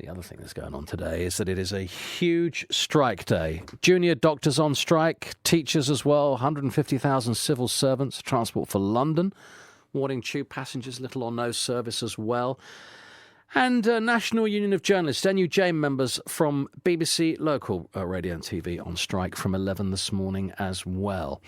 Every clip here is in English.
The other thing that's going on today is that it is a huge strike day. Junior doctors on strike, teachers as well, 150,000 civil servants, Transport for London, warning tube passengers little or no service as well. And National Union of Journalists, NUJ members from BBC Local Radio and TV on strike from 11 this morning as well.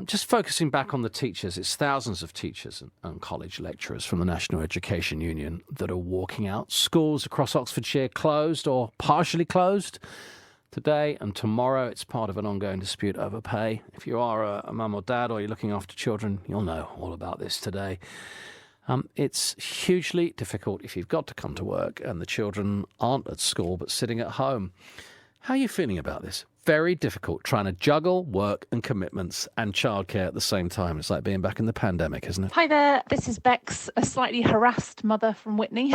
Just focusing back on the teachers, it's thousands of teachers and college lecturers from the National Education Union that are walking out. Schools across Oxfordshire closed or partially closed today and tomorrow. It's part of an ongoing dispute over pay. If you are a mum or dad or you're looking after children, you'll know all about this today. It's hugely difficult if you've got to come to work and the children aren't at school but sitting at home. How are you feeling about this? Very difficult trying to juggle work and commitments and childcare at the same time. It's like being back in the pandemic, isn't it? Hi there, this is Bex, a slightly harassed mother from Witney.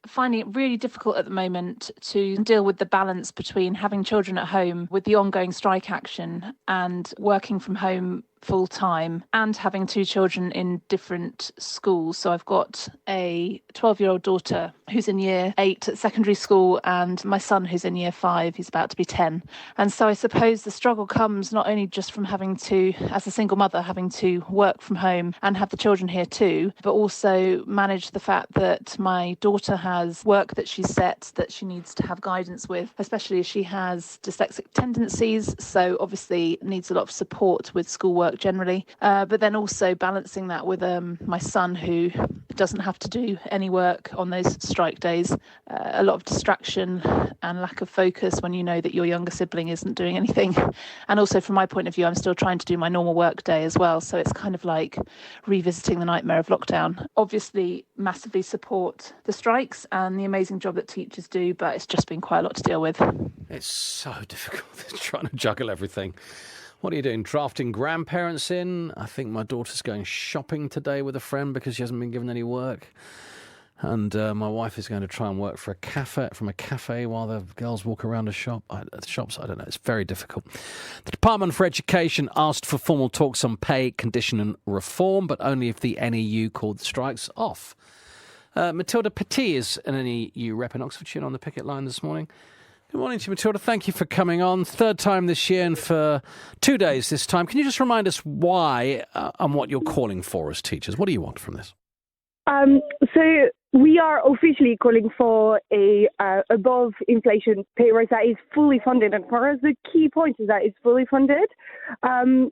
Finding it really difficult at the moment to deal with the balance between having children at home with the ongoing strike action and working from home full time and having two children in different schools. So I've got a 12-year-old daughter who's in year 8 at secondary school and my son who's in year 5, he's about to be 10. And so I suppose the struggle comes not only just from having to, as a single mother, having to work from home and have the children here too, but also manage the fact that my daughter has work that she's set that she needs to have guidance with, especially as she has dyslexic tendencies. So obviously needs a lot of support with schoolwork generally, but then also balancing that with my son who doesn't have to do any work on those strike days. A lot of distraction and lack of focus when you know that your younger sibling isn't doing anything. And also from my point of view, I'm still trying to do my normal work day as well. So it's kind of like revisiting the nightmare of lockdown. Obviously, massively support the strikes and the amazing job that teachers do, but it's just been quite a lot to deal with. It's so difficult trying to juggle everything. What are you doing? Drafting grandparents in? I think my daughter's going shopping today with a friend because she hasn't been given any work. And my wife is going to try and work from a cafe while the girls walk around the shops. I don't know. It's very difficult. The Department for Education asked for formal talks on pay, condition and reform, but only if the NEU called the strikes off. Mathilde Petit is an NEU rep in Oxfordshire on the picket line this morning. Good morning to you, Mathilde. Thank you for coming on. Third time this year and for 2 days this time. Can you just remind us why and what you're calling for as teachers? What do you want from this? So we are officially calling for a above inflation pay rise that is fully funded. And for us, the key point is that it's fully funded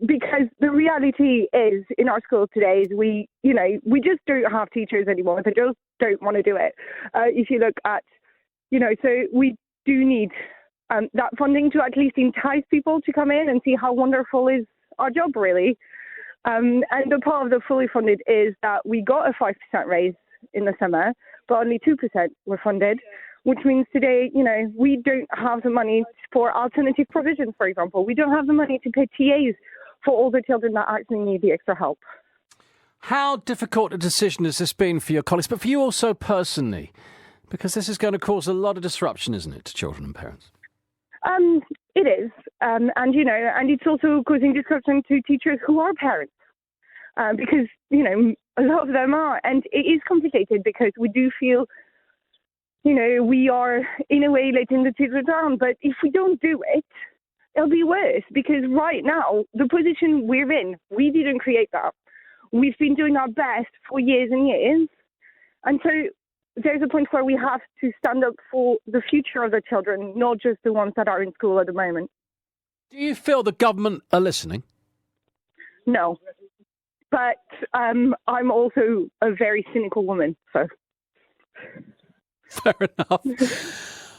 because the reality is in our school today is we just don't have teachers anymore. They just don't want to do it. If you look at, so we do need that funding to at least entice people to come in and see how wonderful is our job, really. And the part of the fully funded is that we got a 5% raise in the summer, but only 2% were funded, which means today, we don't have the money for alternative provisions, for example. We don't have the money to pay TAs for all the children that actually need the extra help. How difficult a decision has this been for your colleagues, but for you also personally? Because this is going to cause a lot of disruption, isn't it, to children and parents? It is. And it's also causing disruption to teachers who are parents. Because, a lot of them are. And it is complicated because we do feel, we are, in a way, letting the children down. But if we don't do it, it'll be worse. Because right now, the position we're in, we didn't create that. We've been doing our best for years and years. And so there's a point where we have to stand up for the future of the children, not just the ones that are in school at the moment. Do you feel the government are listening? No. But I'm also a very cynical woman, so. Fair enough.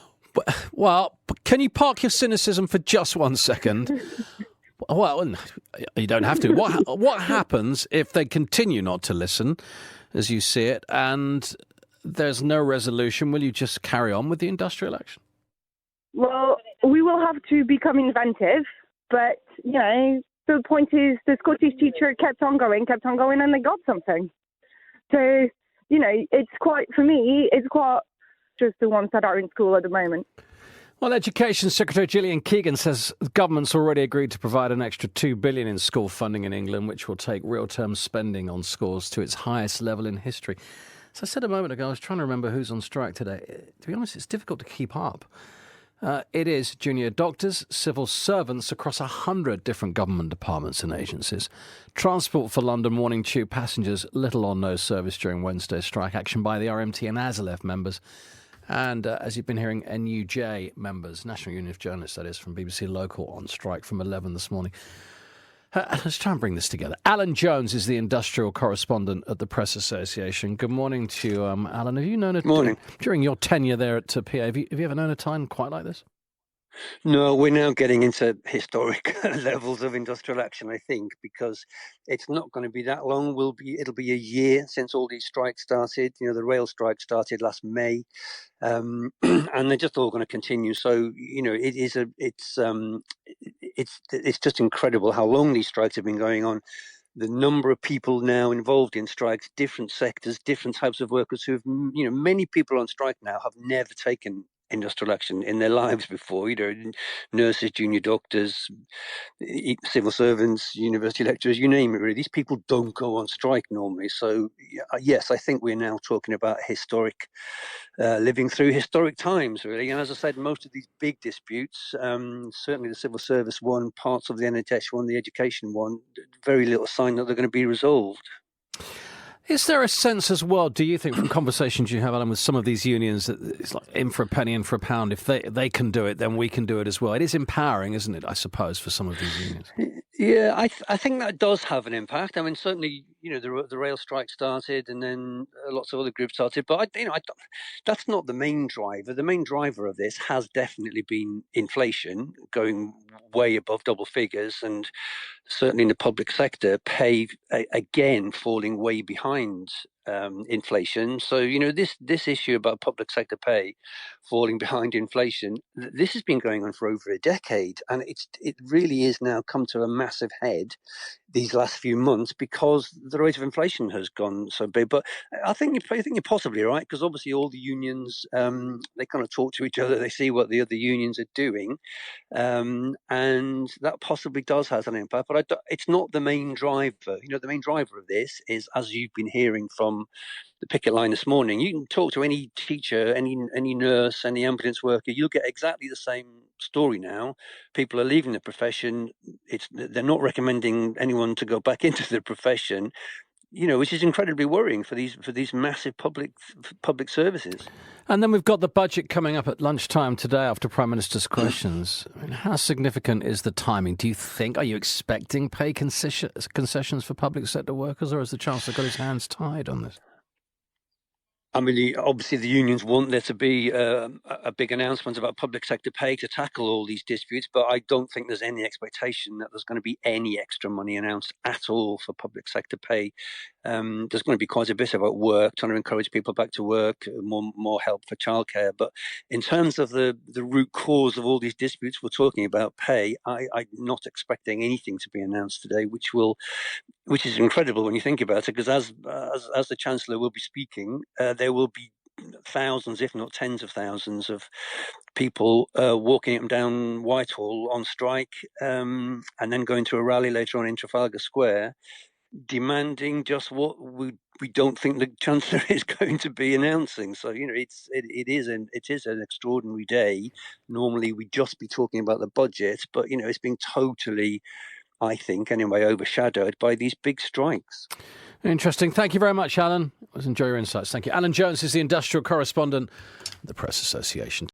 Well, can you park your cynicism for just 1 second? Well, you don't have to. What happens if they continue not to listen, as you see it, and there's no resolution? Will you just carry on with the industrial action? Well, we will have to become inventive, but, the point is the Scottish teacher kept on going, and they got something. So, it's quite just the ones that are in school at the moment. Well, Education Secretary Gillian Keegan says the government's already agreed to provide an extra $2 billion in school funding in England, which will take real-term spending on schools to its highest level in history. As I said a moment ago, I was trying to remember who's on strike today. To be honest, it's difficult to keep up. It is junior doctors, civil servants across 100 different government departments and agencies. Transport for London warning tube passengers little or no service during Wednesday's strike action by the RMT and ASLEF members. And as you've been hearing, NUJ members, National Union of Journalists, that is, from BBC Local, on strike from 11 this morning. Let's try and bring this together. Alan Jones is the industrial correspondent at the Press Association. Good morning to you, Alan. Have you known it during your tenure there at PA? Have you ever known a time quite like this? No, we're now getting into historic levels of industrial action, I think, because it's not going to be that long. It'll be a year since all these strikes started. You know, the rail strike started last May, and they're just all going to continue. So, you know, it's just incredible how long these strikes have been going on. The number of people now involved in strikes, different sectors, different types of workers who've, you know, many people on strike now have never taken industrial action in their lives before. You know, nurses, junior doctors, civil servants, university lecturers, you name it, really. These people don't go on strike normally. So, yes, I think we're now talking about living through historic times, really. And as I said, most of these big disputes, certainly the civil service one, parts of the NHS one, the education one, very little sign that they're going to be resolved. Is there a sense as well, do you think, from conversations you have, Alan, with some of these unions, that it's like in for a penny, in for a pound? If they can do it, then we can do it as well. It is empowering, isn't it, I suppose, for some of these unions? Yeah, I think that does have an impact. I mean, certainly, you know, the rail strike started, and then lots of other groups started. But that's not the main driver. The main driver of this has definitely been inflation, going way above double figures, and certainly in the public sector, pay again falling way behind inflation. So, you know, this issue about public sector pay falling behind inflation, this has been going on for over a decade, and it really is now come to a massive head these last few months because the rate of inflation has gone so big. But I think you're possibly right, because obviously all the unions, they kind of talk to each other, they see what the other unions are doing, and that possibly does have an impact. But it's not the main driver. You know, the main driver of this is, as you've been hearing from the picket line this morning, you can talk to any teacher, any nurse, any ambulance worker, you'll get exactly the same story now. People are leaving the profession. They're not recommending anyone to go back into the profession, you know, which is incredibly worrying for these massive public services. And then we've got the budget coming up at lunchtime today after Prime Minister's questions. I mean, how significant is the timing? Do you think, are you expecting pay concessions for public sector workers, or has the Chancellor got his hands tied on this? I mean, obviously the unions want there to be a big announcement about public sector pay to tackle all these disputes, but I don't think there's any expectation that there's going to be any extra money announced at all for public sector pay. There's going to be quite a bit about work, trying to encourage people back to work, more help for childcare. But in terms of the root cause of all these disputes we're talking about, pay, I'm not expecting anything to be announced today, which is incredible when you think about it, because as the Chancellor will be speaking, there will be thousands, if not tens of thousands, of people walking up and down Whitehall on strike, and then going to a rally later on in Trafalgar Square, demanding just what we don't think the Chancellor is going to be announcing. So, you know, it is an extraordinary day. Normally we'd just be talking about the budget, but, you know, it's been totally, I think anyway, overshadowed by these big strikes. Interesting. Thank you very much, Alan. Enjoy your insights. Thank you. Alan Jones is the industrial correspondent at the Press Association.